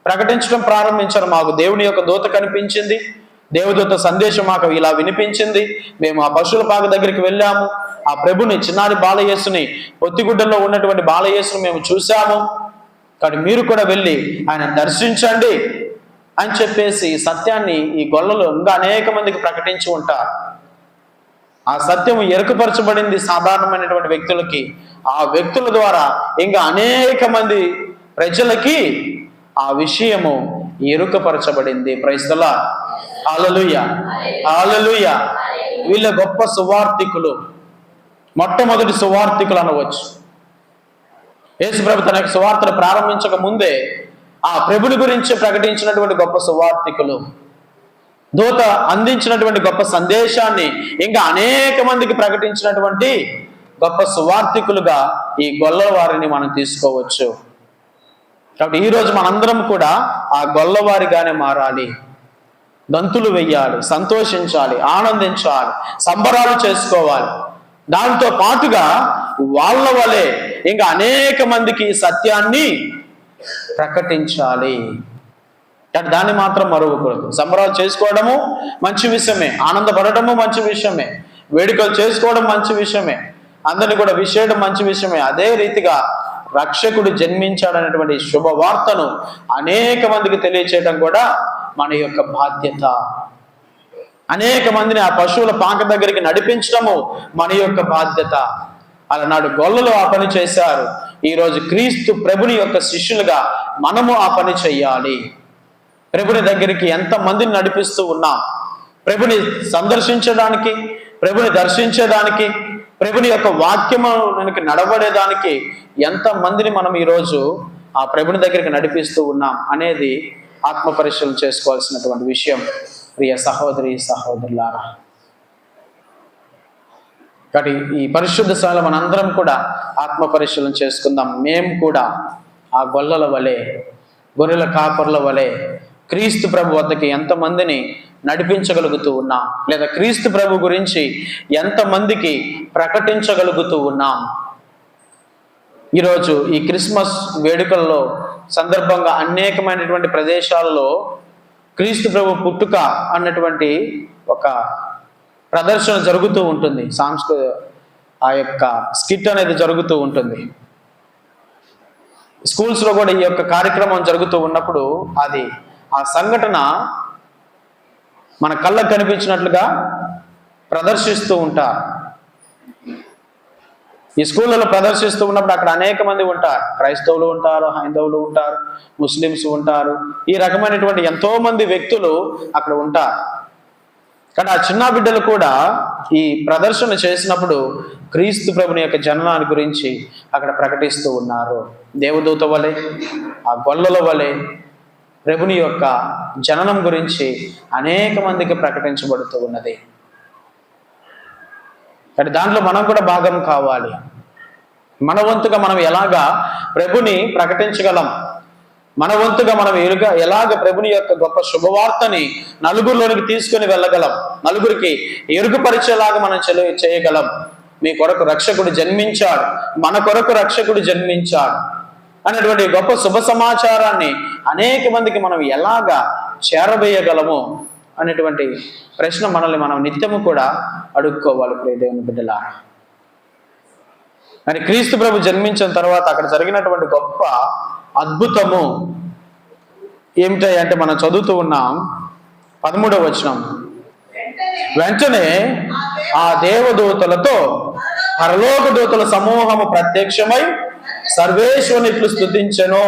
ప్రకటించడం ప్రారంభించారు. మాకు దేవుని యొక్క దూత కనిపించింది, దేవదూత సందేశం మాకు ఇలా వినిపించింది, మేము ఆ పశువుల పాక దగ్గరికి వెళ్ళాము, ఆ ప్రభుని, చిన్నారి బాలయేసుని, పొత్తిగుడ్డల్లో ఉన్నటువంటి బాలయేసుని మేము చూసాము, కానీ మీరు కూడా వెళ్ళి ఆయన దర్శించండి అని చెప్పేసి సత్యాన్ని ఈ గొల్లలో ఇంకా అనేక మందికి ప్రకటించి ఉంటారు. ఆ సత్యము ఎరుకపరచబడింది సాధారణమైనటువంటి వ్యక్తులకి. ఆ వ్యక్తుల ద్వారా ఇంకా అనేక మంది ప్రజలకి ఆ విషయము ఎరుకపరచబడింది. Praise the Lord. Hallelujah, hallelujah. వీళ్ళ గొప్ప సువార్థికులు, మొట్టమొదటి సువార్థికులు అనవచ్చు. యేసు ప్రభు తన యొక్క సువార్తను ప్రారంభించక ముందే ఆ ప్రభుని గురించి ప్రకటించినటువంటి గొప్ప సువార్థికులు, దూత అందించినటువంటి గొప్ప సందేశాన్ని ఇంకా అనేక మందికి ప్రకటించినటువంటి గొప్ప సువార్థికులుగా ఈ గొల్ల వారిని మనం తీసుకోవచ్చు. కాబట్టి ఈరోజు మనందరం కూడా ఆ గొల్లవారిగానే మారాలి. గంతులు వెయ్యాలి, సంతోషించాలి, ఆనందించాలి, సంబరాలు చేసుకోవాలి. దాంతో పాటుగా వాళ్ళ వలె ఇంకా అనేక మందికి సత్యాన్ని ప్రకటించాలి. కానీ దాన్ని మాత్రం మరువకూడదు. సంబరాలు చేసుకోవడము మంచి విషయమే, ఆనందపడటము మంచి విషయమే, వేడుకలు చేసుకోవడం మంచి విషయమే, అందరినీ కూడా విషయడం మంచి విషయమే. అదే రీతిగా రక్షకుడు జన్మించాడనేటువంటి శుభవార్తను అనేక మందికి తెలియచేయడం కూడా మన యొక్క బాధ్యత. అనేక మందిని ఆ పశువుల పాక దగ్గరికి నడిపించడము మన యొక్క బాధ్యత. అలనాడు గొల్లలు ఆ పని చేశారు. ఈరోజు క్రీస్తు ప్రభుని యొక్క శిష్యులుగా మనము ఆ పని చెయ్యాలి. ప్రభుని దగ్గరికి ఎంత మందిని నడిపిస్తూ ఉన్నాం, ప్రభుని సందర్శించడానికి, ప్రభుని దర్శించేదానికి, ప్రభుని యొక్క వాక్యమునికి నడబడేదానికి ఎంత మందిని మనం ఈరోజు ఆ ప్రభుని దగ్గరికి నడిపిస్తూ ఉన్నాం అనేది ఆత్మ పరిశీలన చేసుకోవాల్సినటువంటి విషయం. ప్రియ సహోదరి సహోదరులారా, కాబట్టి ఈ పరిశుద్ధ స్థలంలో మనందరం కూడా ఆత్మ పరిశీలన చేసుకుందాం. మేము కూడా ఆ గొల్లల వలె, గొర్రెల కాపర్ల వలె క్రీస్తు ప్రభు వద్దకి ఎంతమందిని నడిపించగలుగుతూ ఉన్నాం, లేదా క్రీస్తు ప్రభు గురించి ఎంతమందికి ప్రకటించగలుగుతూ ఉన్నాం. ఈరోజు ఈ క్రిస్మస్ వేడుకల్లో సందర్భంగా అనేకమైనటువంటి ప్రదేశాలలో క్రీస్తు ప్రభు పుట్టుక అన్నటువంటి ఒక ప్రదర్శన జరుగుతూ ఉంటుంది. ఆ యొక్క స్కిట్ అనేది జరుగుతూ ఉంటుంది. స్కూల్స్లో కూడా ఈ యొక్క కార్యక్రమం జరుగుతూ ఉన్నప్పుడు అది ఆ సంఘటన మన కళ్ళకు కనిపించినట్లుగా ప్రదర్శిస్తూ ఉంటారు. ఈ స్కూళ్ళలో ప్రదర్శిస్తూ ఉన్నప్పుడు అక్కడ అనేక మంది ఉంటారు. క్రైస్తవులు ఉంటారు, హైందవులు ఉంటారు, ముస్లిమ్స్ ఉంటారు, ఈ రకమైనటువంటి ఎంతో మంది వ్యక్తులు అక్కడ ఉంటారు. కానీ ఆ చిన్న బిడ్డలు కూడా ఈ ప్రదర్శన చేసినప్పుడు క్రీస్తు ప్రభుని యొక్క జననాన్ని గురించి అక్కడ ప్రకటిస్తూ ఉన్నారు. దేవదూత వలె, ఆ గొల్లల వలె, ప్రభుని యొక్క జననం గురించి అనేక మందికి ప్రకటించబడుతూ ఉన్నది. కానీ దాంట్లో మనం కూడా భాగం కావాలి. మన వంతుగా మనం ఎలాగా ప్రభుని ప్రకటించగలం, మన వంతుగా మనం ఎలాగ ప్రభుని యొక్క గొప్ప శుభవార్తని నలుగురిలోనికి తీసుకుని వెళ్ళగలం, నలుగురికి ఎరుగుపరిచేలాగా మనం చేయగలం. మీ కొరకు రక్షకుడు జన్మించాడు, మన కొరకు రక్షకుడు జన్మించాడు అనేటువంటి గొప్ప శుభ సమాచారాన్ని అనేక మందికి మనం ఎలాగా చేరవేయగలము అనేటువంటి ప్రశ్న మనల్ని మనం నిత్యము కూడా అడుక్కోవాలి. ప్రియ దేవుని బిడ్డలారా, మరి క్రీస్తు ప్రభు జన్మించిన తర్వాత అక్కడ జరిగినటువంటి గొప్ప అద్భుతము ఏమిటంటే మనం చదువుతూ ఉన్నాం 13వ వచనం. వెంటనే ఆ దేవదూతలతో పరలోక దూతల సమూహము ప్రత్యక్షమై సర్వేశ్వరుని ఇట్లు స్తుతించెను.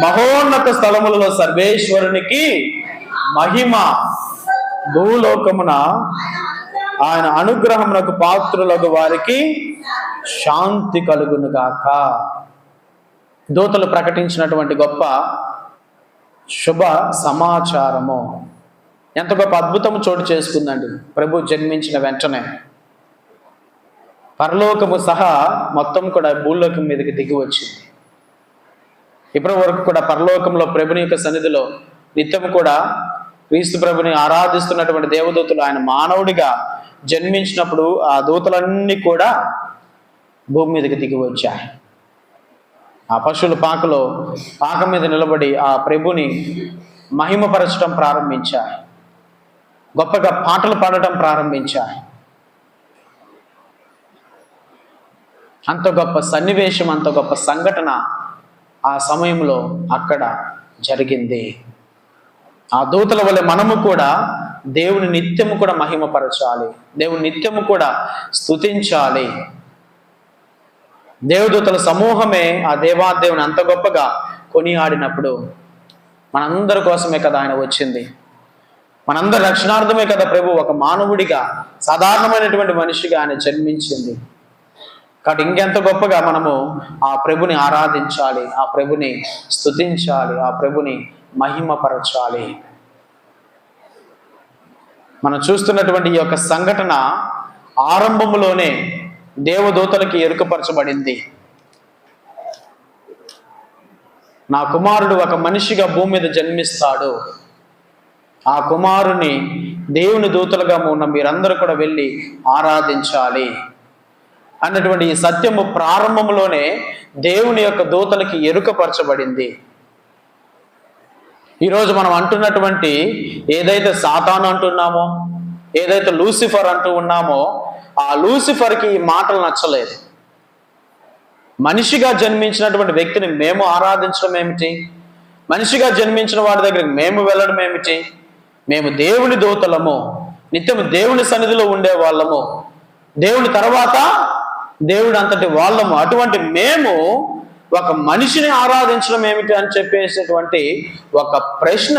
మహోన్నత స్థలములలో సర్వేశ్వరునికి మహిమ, భూలోకమున ఆయన అనుగ్రహమునకు పాత్రులకు వారికి శాంతి కలుగును గాక. దూతలు ప్రకటించినటువంటి గొప్ప శుభ సమాచారము, ఎంత గొప్ప అద్భుతము చోటు చేసుకుందండి. ప్రభు జన్మించిన వెంటనే పరలోకము సహా మొత్తం కూడా భూలోకం మీదకి దిగి వచ్చింది. ఇప్పటి వరకు కూడా పరలోకంలో ప్రభుని యొక్క సన్నిధిలో నిత్యం కూడా క్రీస్తు ప్రభుని ఆరాధిస్తున్నటువంటి దేవదూతలు ఆయన మానవుడిగా జన్మించినప్పుడు ఆ దూతలన్నీ కూడా భూమి మీదకి దిగి వచ్చాయి. ఆ పశువుల పాక మీద నిలబడి ఆ ప్రభుని మహిమపరచడం ప్రారంభించాయి, గొప్పగా పాటలు పాడటం ప్రారంభించాయి. అంత గొప్ప సన్నివేశం, అంత గొప్ప సంఘటన ఆ సమయంలో అక్కడ జరిగింది. ఆ దూతల వల్ల మనము కూడా దేవుని నిత్యము కూడా మహిమపరచాలి, దేవుని నిత్యము కూడా స్తుతించాలి. దేవదూతల సమూహమే ఆ దేవాదేవుని అంత గొప్పగా కొనియాడినప్పుడు మనందరి కోసమే కదా ఆయన వచ్చింది, మనందరి రక్షణార్థమే కదా ప్రభు ఒక మానవుడిగా సాధారణమైనటువంటి మనిషిగా ఆయన జన్మించింది. కాబట్టి ఇంకెంత గొప్పగా మనము ఆ ప్రభుని ఆరాధించాలి, ఆ ప్రభుని స్తుతించాలి, ఆ ప్రభుని మహిమపరచాలి. మనం చూస్తున్నటువంటి ఈ యొక్క సంఘటన ఆరంభంలోనే దేవదూతలకి ఎరుకపరచబడింది. నా కుమారుడు ఒక మనిషిగా భూమి మీద జన్మిస్తాడు, ఆ కుమారుని దేవుని దూతలుగా ఉన్న మీరందరూ కూడా వెళ్ళి ఆరాధించాలి అన్నటువంటి ఈ సత్యము ప్రారంభంలోనే దేవుని యొక్క దూతలకి ఎరుకపరచబడింది. ఈరోజు మనం అంటున్నటువంటి ఏదైతే సాతాను అంటున్నామో, ఏదైతే లూసిఫర్ అంటూ ఉన్నామో, ఆ లూసిఫర్కి ఈ మాటలు నచ్చలేదు. మనిషిగా జన్మించినటువంటి వ్యక్తిని మేము ఆరాధించడం ఏమిటి, మనిషిగా జన్మించిన వాడి దగ్గరికి మేము వెళ్ళడం ఏమిటి, మేము దేవుని దూతలము, నిత్యము దేవుని సన్నిధిలో ఉండే వాళ్ళము, దేవుని తర్వాత దేవుడు అంతటి వాళ్ళము, అటువంటి మేము ఒక మనిషిని ఆరాధించడం ఏమిటి అని చెప్పేసేటువంటి ఒక ప్రశ్న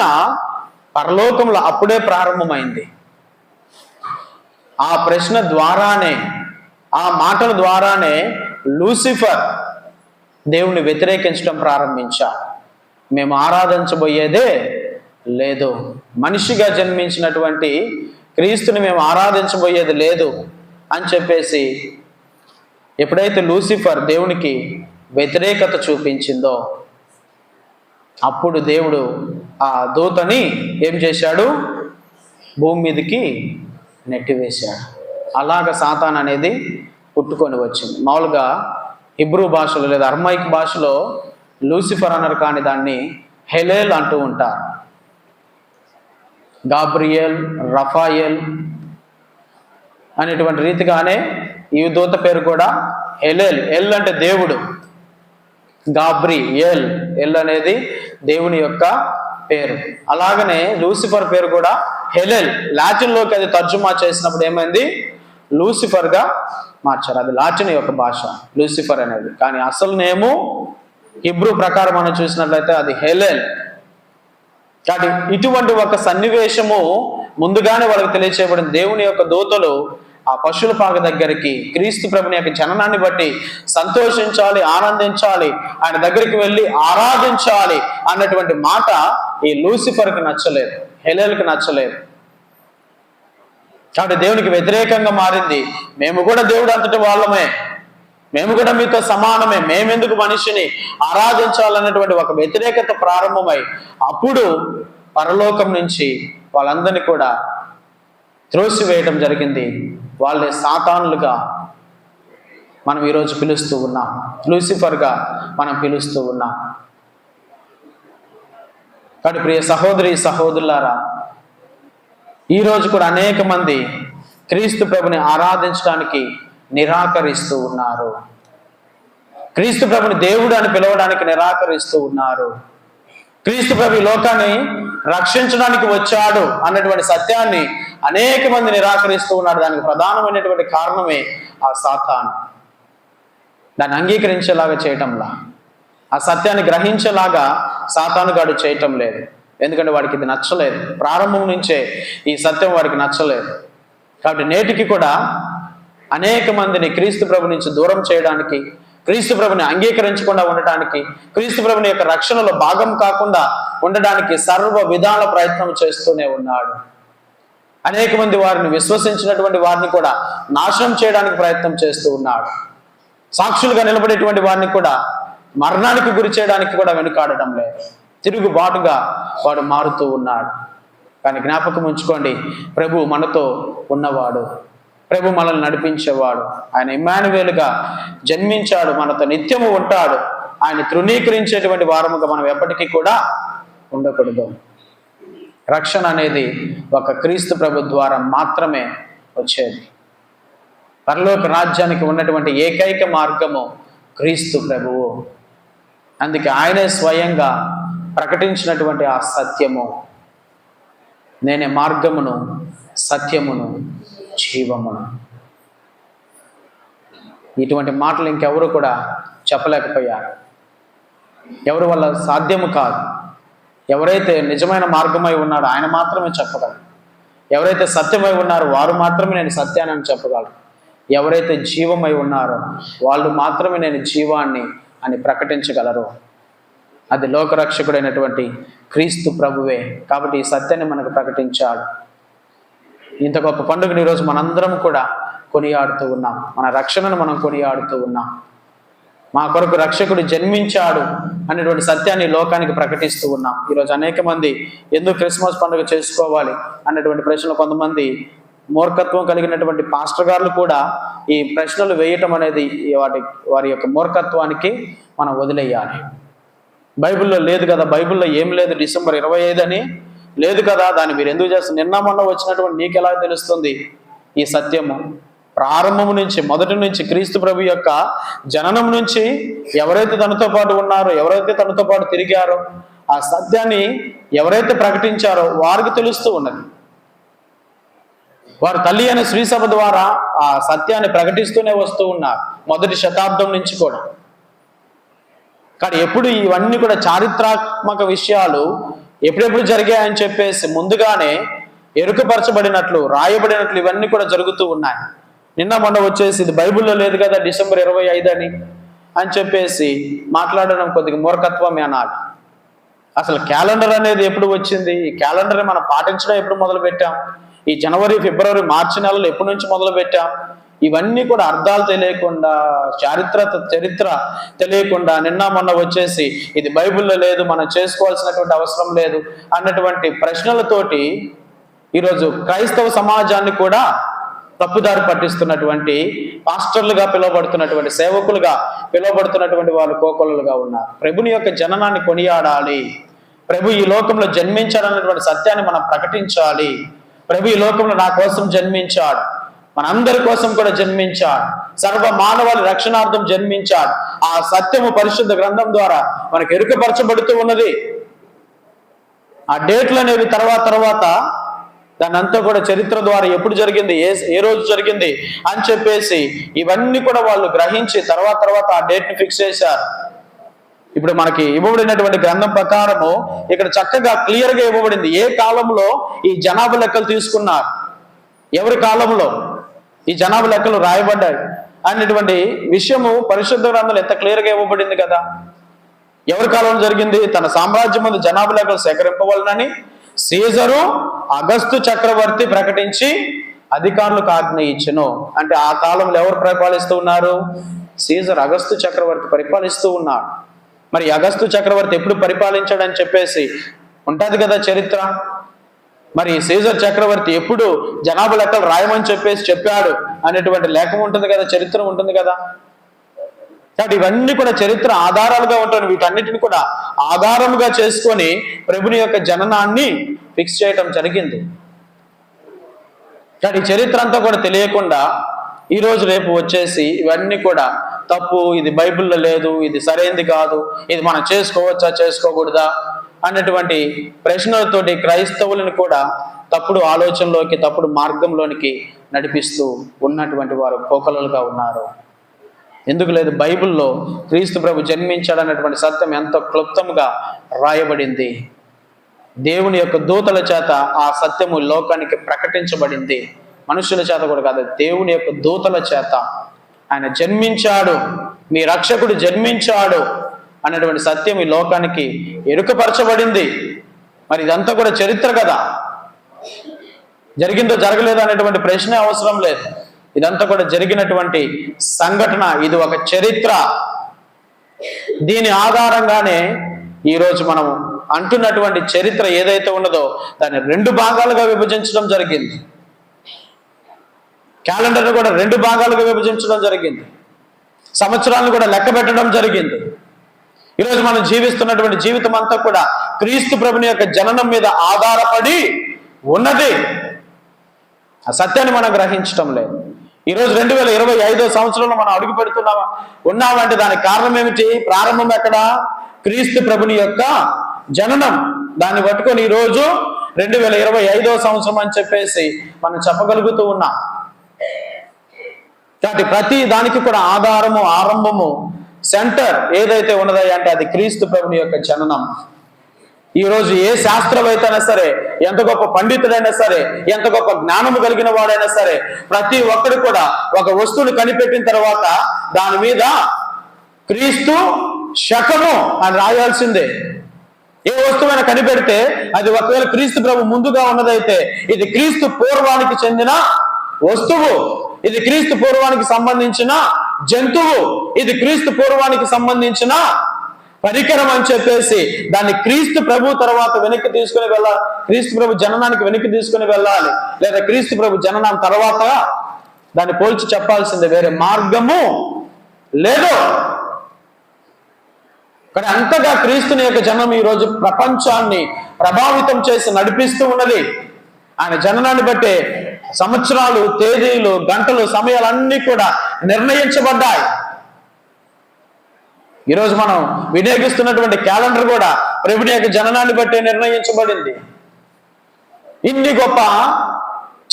పరలోకంలో అప్పుడే ప్రారంభమైంది. ఆ ప్రశ్న ద్వారానే, ఆ మాటల ద్వారానే లూసిఫర్ దేవుణ్ణి వ్యతిరేకించడం ప్రారంభించాడు. మేము ఆరాధించబోయేదే లేదు, మనిషిగా జన్మించినటువంటి క్రీస్తుని మేము ఆరాధించబోయేది లేదు అని చెప్పేసి ఎప్పుడైతే లూసిఫర్ దేవునికి వ్యతిరేకత చూపించిందో అప్పుడు దేవుడు ఆ దూతని ఏం చేశాడు, భూమి మీదకి నెట్టివేశాడు. అలాగ సాతాన్ అనేది పుట్టుకొని వచ్చింది. మామూలుగా హిబ్రూ భాషలో లేదా అర్మైక్ భాషలో లూసిఫర్ అన్నారు, కానీ దాన్ని హెలేల్ అంటూ ఉంటారు. గాబ్రియల్, రఫాయల్ అనేటువంటి రీతిగానే ఈ దూత పేరు కూడా హెలేల్. ఎల్ అంటే దేవుడు, గాబ్రియల్, ఎల్ అనేది దేవుని యొక్క పేరు. అలాగనే లూసిఫర్ పేరు కూడా హెలెల్. లాటిన్లోకి అది తర్జుమా చేసినప్పుడు ఏమైంది, లూసిఫర్గా మార్చారు. అది లాటిన్ యొక్క భాష లూసిఫర్ అనేది, కానీ అసలు నేము హిబ్రూ ప్రకారం మనం చూసినట్లయితే అది హెలెల్. కాబట్టి ఇటువంటి ఒక సన్నివేశము ముందుగానే వాళ్ళకి తెలియచేయబడింది. దేవుని యొక్క దూతలు ఆ పశువుల పాక దగ్గరికి క్రీస్తు ప్రభుని యొక్క జననాన్ని బట్టి సంతోషించాలి, ఆనందించాలి, ఆయన దగ్గరికి వెళ్ళి ఆరాధించాలి అన్నటువంటి మాట ఈ లూసిఫర్కి నచ్చలేదు, హెలెల్కి నచ్చలేదు. కాబట్టి దేవునికి వ్యతిరేకంగా మారింది. మేము కూడా దేవుడు అంతటి వాళ్ళమే, మేము కూడా మీతో సమానమే, మేమెందుకు మనిషిని ఆరాధించాలన్నటువంటి ఒక వ్యతిరేకత ప్రారంభమై అప్పుడు పరలోకం నుంచి వాళ్ళందరినీ కూడా త్రోసివేయడం జరిగింది. వాళ్ళే సాతానులుగా మనం ఈరోజు పిలుస్తూ ఉన్నాం, లూసిఫర్గా మనం పిలుస్తూ ఉన్నాం. కాబట్టి ప్రియ సహోదరి సహోదరులారా, ఈరోజు కూడా అనేక మంది క్రీస్తు ప్రభుని ఆరాధించడానికి నిరాకరిస్తూ ఉన్నారు. క్రీస్తు ప్రభుని దేవుడు అని పిలవడానికి నిరాకరిస్తూ ఉన్నారు. క్రీస్తు ప్రభు ఈ లోకాన్ని రక్షించడానికి వచ్చాడు అన్నటువంటి సత్యాన్ని అనేక మంది నిరాకరిస్తూ ఉన్నారు. దానికి ప్రధానమైనటువంటి కారణమే ఆ సాతాను. దాన్ని అంగీకరించేలాగా చేయటంలా, ఆ సత్యాన్ని గ్రహించేలాగా సాతాను గాడు చేయటం లేదు. ఎందుకంటే వాడికి ఇది నచ్చలేదు, ప్రారంభం నుంచే ఈ సత్యం వాడికి నచ్చలేదు. కాబట్టి నేటికి కూడా అనేక మందిని క్రీస్తు ప్రభు నుంచి దూరం చేయడానికి, క్రీస్తు ప్రభుని అంగీకరించకుండా ఉండటానికి, క్రీస్తు ప్రభుని యొక్క రక్షణలో భాగం కాకుండా ఉండడానికి సర్వ విధాల ప్రయత్నం చేస్తూనే ఉన్నాడు. అనేక మంది వారిని విశ్వసించినటువంటి వారిని కూడా నాశనం చేయడానికి ప్రయత్నం చేస్తూ ఉన్నాడు. సాక్షులుగా నిలబడేటువంటి వారిని కూడా మరణానికి గురి చేయడానికి కూడా వెనుకాడటం లేదు. తిరుగుబాటుగా వాడు మారుతూ ఉన్నాడు. కానీ జ్ఞాపకం ఉంచుకోండి, ప్రభు మనతో ఉన్నవాడు, ప్రభు మనల్ని నడిపించేవాడు. ఆయన ఇమ్మానువేలుగా జన్మించాడు, మనతో నిత్యము ఉంటాడు. ఆయన తృణీకరించేటువంటి వారముగా మనం ఎప్పటికీ కూడా ఉండకూడదు. రక్షణ అనేది ఒక క్రీస్తు ప్రభు ద్వారా మాత్రమే వచ్చేది. పరలోక రాజ్యానికి ఉన్నటువంటి ఏకైక మార్గము క్రీస్తు ప్రభువు. అందుకే ఆయనే స్వయంగా ప్రకటించినటువంటి ఆ సత్యము, నేనే మార్గమును, సత్యమును, జీవమును. ఇటువంటి మాటలు ఇంకెవరు కూడా చెప్పలేకపోయారు. ఎవరి వల్ల సాధ్యము కాదు. ఎవరైతే నిజమైన మార్గమై ఉన్నాడో ఆయన మాత్రమే చెప్పగలరు. ఎవరైతే సత్యమై ఉన్నారో వారు మాత్రమే నేను సత్యాన్ని చెప్పగలరు. ఎవరైతే జీవమై ఉన్నారో వాళ్ళు మాత్రమే నేను జీవాన్ని అని ప్రకటించగలరు. అది లోకరక్షకుడైనటువంటి క్రీస్తు ప్రభువే. కాబట్టి ఈ సత్యాన్ని మనకు ప్రకటించాడు. ఇంత గొప్ప పండుగను ఈరోజు మనందరం కూడా కొనియాడుతూ ఉన్నాం. మన రక్షణను మనం కొనియాడుతూ ఉన్నాం. మా కొరకు రక్షకుడు జన్మించాడు అనేటువంటి సత్యాన్ని లోకానికి ప్రకటిస్తూ ఉన్నాం. ఈరోజు అనేక మంది ఎందుకు క్రిస్మస్ పండుగ చేసుకోవాలి అన్నటువంటి ప్రశ్నలు, కొంతమంది మూర్ఖత్వం కలిగినటువంటి పాస్టర్ గారులు కూడా ఈ ప్రశ్నలు వేయటం అనేది వారి యొక్క మూర్ఖత్వానికి మనం వదిలేయాలి. బైబిల్లో లేదు కదా, బైబిల్లో ఏం లేదు, డిసెంబర్ 25 అని లేదు కదా, దాన్ని మీరు ఎందుకు చేస్తారు? నిన్న మొన్న వచ్చినటువంటి నీకు ఎలా తెలుస్తుంది ఈ సత్యము? ప్రారంభం నుంచి, మొదటి నుంచి, క్రీస్తు ప్రభు యొక్క జననం నుంచి ఎవరైతే తనతో పాటు ఉన్నారో, ఎవరైతే తనతో పాటు తిరిగారో, ఆ సత్యాన్ని ఎవరైతే ప్రకటించారో వారికి తెలుస్తూ ఉన్నది. వారు తల్లి అనే శ్రీసభ ద్వారా ఆ సత్యాన్ని ప్రకటిస్తూనే వస్తూ ఉన్నారు, మొదటి శతాబ్దం నుంచి కూడా. కానీ ఎప్పుడు ఇవన్నీ కూడా చారిత్రాత్మక విషయాలు ఎప్పుడెప్పుడు జరిగాయని చెప్పేసి ముందుగానే ఎరుకపరచబడినట్లు, రాయబడినట్లు ఇవన్నీ కూడా జరుగుతూ ఉన్నాయి. నిన్న మొన్న వచ్చేసి ఇది బైబిల్లో లేదు కదా డిసెంబర్ 25 అని చెప్పేసి మాట్లాడడం కొద్దిగా మూర్ఖత్వమే అనాలి. అసలు క్యాలెండర్ అనేది ఎప్పుడు వచ్చింది? ఈ క్యాలెండర్ మనం పాటించడం ఎప్పుడు మొదలు పెట్టాం? ఈ జనవరి, ఫిబ్రవరి, మార్చి నెలలు ఎప్పటి నుంచి మొదలు పెట్టాం? ఇవన్నీ కూడా అర్థాలు తెలియకుండా, చరిత్ర తెలియకుండా నిన్న మొన్న వచ్చేసి ఇది బైబిల్లో లేదు, మనం చేసుకోవాల్సినటువంటి అవసరం లేదు అన్నటువంటి ప్రశ్నలతోటి ఈరోజు క్రైస్తవ సమాజాన్ని కూడా తప్పుదారి పట్టిస్తున్నటువంటి పాస్టర్లుగా పిలువబడుతున్నటువంటి, సేవకులుగా పిలువబడుతున్నటువంటి వాళ్ళు కోకొల్లలుగా ఉన్నారు. ప్రభుని యొక్క జననాన్ని కొనియాడాలి. ప్రభు ఈ లోకంలో జన్మించాడన్నటువంటి సత్యాన్ని మనం ప్రకటించాలి. ప్రభు ఈ లోకంలో నా కోసం జన్మించాడు, మనందరి కోసం కూడా జన్మించాడు, సర్వ మానవాళి రక్షణార్థం జన్మించాడు. ఆ సత్యము పరిశుద్ధ గ్రంథం ద్వారా మనకు ఎరుకపరచబడుతూ ఉన్నది. ఆ డేట్లు అనేవి తర్వాత దాని అంతా కూడా చరిత్ర ద్వారా ఎప్పుడు జరిగింది, ఏ రోజు జరిగింది అని చెప్పేసి ఇవన్నీ కూడా వాళ్ళు గ్రహించి తర్వాత ఆ డేట్ని ఫిక్స్ చేశారు. ఇప్పుడు మనకి ఇవ్వబడినటువంటి గ్రంథం ప్రకారము ఇక్కడ చక్కగా క్లియర్గా ఇవ్వబడింది ఏ కాలంలో ఈ జనాభా లెక్కలు తీసుకున్నారు, ఎవరి కాలంలో. ఈ జనాభా లెక్కలు రాయబడ్డాయి అనేటువంటి విషయము పరిశుద్ధ గ్రంథంలో ఎంత క్లియర్గా ఇవ్వబడింది కదా. ఎవరి కాలంలో జరిగింది? తన సామ్రాజ్యం ముందు జనాభా లెక్కలు సేకరింపవలనని సీజరు అగస్తు చక్రవర్తి ప్రకటించి అధికారులకు ఆజ్ఞ ఇచ్చెను. అంటే ఆ కాలంలో ఎవరు పరిపాలిస్తూ ఉన్నారు? సీజర్ అగస్తు చక్రవర్తి పరిపాలిస్తూ ఉన్నాడు. మరి అగస్తు చక్రవర్తి ఎప్పుడు పరిపాలించాడని చెప్పేసి ఉంటుంది కదా చరిత్ర. మరి సీజర్ చక్రవర్తి ఎప్పుడు జనాభా లెక్కలు రాయమని చెప్పేసి చెప్పాడు అనేటువంటి లేఖం ఉంటుంది కదా, చరిత్ర ఉంటుంది కదా. కాబట్టి ఇవన్నీ కూడా చరిత్ర ఆధారాలుగా ఉంటాయి. వీటన్నిటిని కూడా ఆధారముగా చేసుకొని ప్రభుని యొక్క జననాన్ని ఫిక్స్ చేయటం జరిగింది. కాబట్టి చరిత్ర అంతా కూడా తెలియకుండా ఈరోజు రేపు వచ్చేసి ఇవన్నీ కూడా తప్పు, ఇది బైబిల్లో లేదు, ఇది సరైనది కాదు, ఇది మనం చేసుకోవచ్చా చేసుకోకూడదా అన్నటువంటి ప్రశ్నలతోటి క్రైస్తవులను కూడా తప్పుడు ఆలోచనలోకి, తప్పుడు మార్గంలోనికి నడిపిస్తూ ఉన్నటువంటి వారు కోకలలుగా ఉన్నారు. ఎందుకు లేదు? బైబిల్లో క్రీస్తు ప్రభు జన్మించాడు అన్నటువంటి సత్యం ఎంతో క్లుప్తంగా రాయబడింది. దేవుని యొక్క దూతల చేత ఆ సత్యము లోకానికి ప్రకటించబడింది. మనుషుల చేత కూడా కాదు, దేవుని యొక్క దూతల చేత ఆయన జన్మించాడు, మీ రక్షకుడు జన్మించాడు అన్నటువంటి సత్యం ఈ లోకానికి ఎరుకపరచబడింది. మరి ఇదంతా కూడా చరిత్ర కదా, జరిగిందో జరగలేదో అనేటువంటి ప్రశ్నే అవసరం లేదు. ఇదంతా కూడా జరిగినటువంటి సంఘటన, ఇది ఒక చరిత్ర. దీని ఆధారంగానే ఈరోజు మనం అంటున్నటువంటి చరిత్ర ఏదైతే ఉన్నదో దాన్ని 2 భాగాలుగా విభజించడం జరిగింది. క్యాలెండర్ను కూడా 2 భాగాలుగా విభజించడం జరిగింది. సంవత్సరాలను కూడా లెక్క పెట్టడం జరిగింది. ఈరోజు మనం జీవిస్తున్నటువంటి జీవితం అంతా కూడా క్రీస్తు ప్రభుని యొక్క జననం మీద ఆధారపడి ఉన్నది. ఆ సత్యాన్ని మనం గ్రహించటం లేదు. ఈరోజు 2025వ సంవత్సరంలో మనం అడుగు ఉన్నామంటే దానికి కారణం ఏమిటి? ప్రారంభం ఎక్కడ? క్రీస్తు ప్రభుని యొక్క జననం. దాన్ని పట్టుకొని ఈరోజు 2025వ సంవత్సరం అని చెప్పేసి మనం చెప్పగలుగుతూ ఉన్నాం. కాబట్టి ప్రతి దానికి కూడా ఆధారము, ఆరంభము, సెంటర్ ఏదైతే ఉన్నదో అంటే అది క్రీస్తు ప్రభుని యొక్క జననం. ఈరోజు ఏ శాస్త్రవేత్త అయినా సరే, ఎంత గొప్ప పండితుడైనా సరే, ఎంత గొప్ప జ్ఞానము కలిగిన వాడైనా సరే, ప్రతి ఒక్కరు కూడా ఒక వస్తువుని కనిపెట్టిన తర్వాత దాని మీద క్రీస్తు శకము అని రాయాల్సిందే. ఏ వస్తువైనా కనిపెడితే అది ఒకవేళ క్రీస్తు ప్రభు ముందుగా ఉన్నదైతే ఇది క్రీస్తు పూర్వానికి చెందిన వస్తువు, ఇది క్రీస్తు పూర్వానికి సంబంధించిన జంతువు, ఇది క్రీస్తు పూర్వానికి సంబంధించిన పరికరం అని చెప్పేసి దాన్ని క్రీస్తు ప్రభు తర్వాత వెనక్కి తీసుకుని వెళ్ళాలి. క్రీస్తు ప్రభు జననానికి వెనక్కి తీసుకుని వెళ్ళాలి, లేదా క్రీస్తు ప్రభు జననం తర్వాత దాన్ని పోల్చి చెప్పాల్సిందే, వేరే మార్గము లేదు. కానీ అంతగా క్రీస్తుని యొక్క జననం ఈరోజు ప్రపంచాన్ని ప్రభావితం చేసి నడిపిస్తూ ఉన్నది. ఆయన జననాన్ని బట్టే సంవత్సరాలు, తేదీలు, గంటలు, సమయాలన్నీ కూడా నిర్ణయించబడ్డాయి. ఈరోజు మనం వినియోగిస్తున్నటువంటి క్యాలెండర్ కూడా ప్రభుని యొక్క జననాన్ని బట్టే నిర్ణయించబడింది. ఇన్ని గొప్ప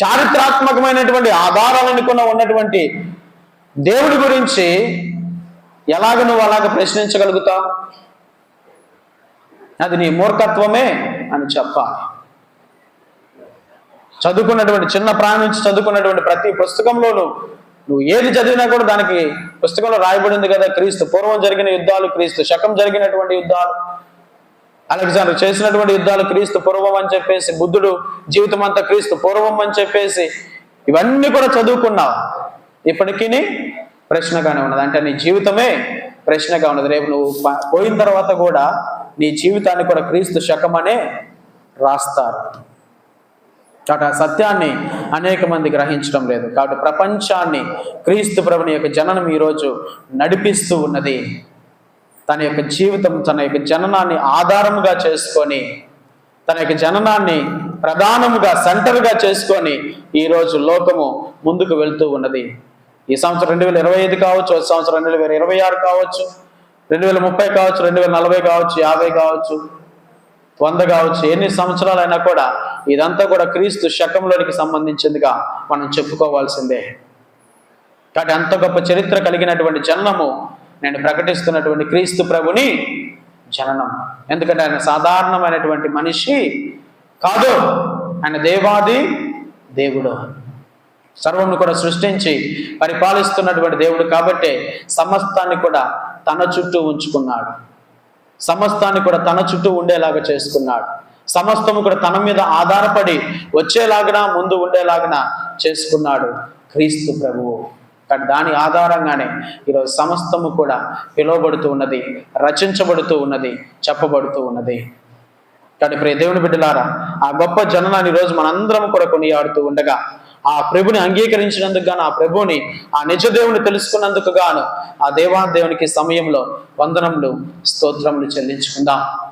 చారిత్రాత్మకమైనటువంటి ఆధారాలను కూడా ఉన్నటువంటి దేవుడి గురించి ఎలాగ నువ్వు అలాగ ప్రశ్నించగలుగుతావు? అది నీ మూర్ఖత్వమే అని చెప్పాలి. చదువుకున్నటువంటి చిన్న ప్రాణం నుంచి చదువుకున్నటువంటి ప్రతి పుస్తకంలోనూ నువ్వు ఏది చదివినా కూడా దానికి పుస్తకంలో రాయబడింది కదా, క్రీస్తు పూర్వం జరిగిన యుద్ధాలు, క్రీస్తు శకం జరిగినటువంటి యుద్ధాలు, అలెగ్జాండర్ చేసినటువంటి యుద్ధాలు క్రీస్తు పూర్వం అని చెప్పేసి, బుద్ధుడు జీవితం అంతా క్రీస్తు పూర్వం అని చెప్పేసి ఇవన్నీ కూడా చదువుకున్నావు. ఇప్పటికీ ప్రశ్నగానే ఉన్నది. అంటే నీ జీవితమే ప్రశ్నగా ఉన్నది. రేపు నువ్వు పోయిన తర్వాత కూడా నీ జీవితాన్ని కూడా క్రీస్తు శకమనే రాస్తారు. కాబట్టి ఆ సత్యాన్ని అనేక మంది గ్రహించడం లేదు. కాబట్టి ప్రపంచాన్ని క్రీస్తు ప్రభుని యొక్క జననం ఈరోజు నడిపిస్తూ ఉన్నది. తన యొక్క జీవితం, తన యొక్క జననాన్ని ఆధారముగా చేసుకొని, తన యొక్క జననాన్ని ప్రధానముగా సెంటర్గా చేసుకొని ఈరోజు లోకము ముందుకు వెళ్తూ ఉన్నది. ఈ సంవత్సరం 2025 కావచ్చు, వచ్చే సంవత్సరం 2026 కావచ్చు, 2030 కావచ్చు, 2040 కావచ్చు, 50 కావచ్చు, 100 కావచ్చు, ఎన్ని సంవత్సరాలైనా కూడా ఇదంతా కూడా క్రీస్తు శకంలోనికి సంబంధించిందిగా మనం చెప్పుకోవాల్సిందే. కాబట్టి అంత గొప్ప చరిత్ర కలిగినటువంటి జననము నేను ప్రకటిస్తున్నటువంటి క్రీస్తు ప్రభుని జననం. ఎందుకంటే ఆయన సాధారణమైనటువంటి మనిషి కాదు, ఆయన దేవాది దేవుడు. సర్వమును కూడా సృష్టించి పరిపాలిస్తున్నటువంటి దేవుడు కాబట్టే సమస్తాన్ని కూడా తన చుట్టూ ఉంచుకున్నాడు. సమస్తాన్ని కూడా తన చుట్టూ ఉండేలాగా చేసుకున్నాడు. సమస్తము కూడా తన మీద ఆధారపడి వచ్చేలాగా ముందు ఉండేలాగా చేసుకున్నాడు క్రీస్తు ప్రభువు. కానీ దాని ఆధారంగానే ఈరోజు సమస్తము కూడా పిలువబడుతూ ఉన్నది, రచించబడుతూ ఉన్నది, చెప్పబడుతూ ఉన్నది. కానీ ప్రియ దేవుని బిడ్డలారా, ఆ గొప్ప జననాన్ని ఈరోజు మనందరం కూడా కొనియాడుతూ ఉండగా, ఆ ప్రభుని అంగీకరించినందుకు గాను, ఆ ప్రభుని, ఆ నిజ దేవుని తెలుసుకున్నందుకు గాను ఆ దేవునికి సమయంలో వందనములు, స్తోత్రములు చెల్లించుకుందాం.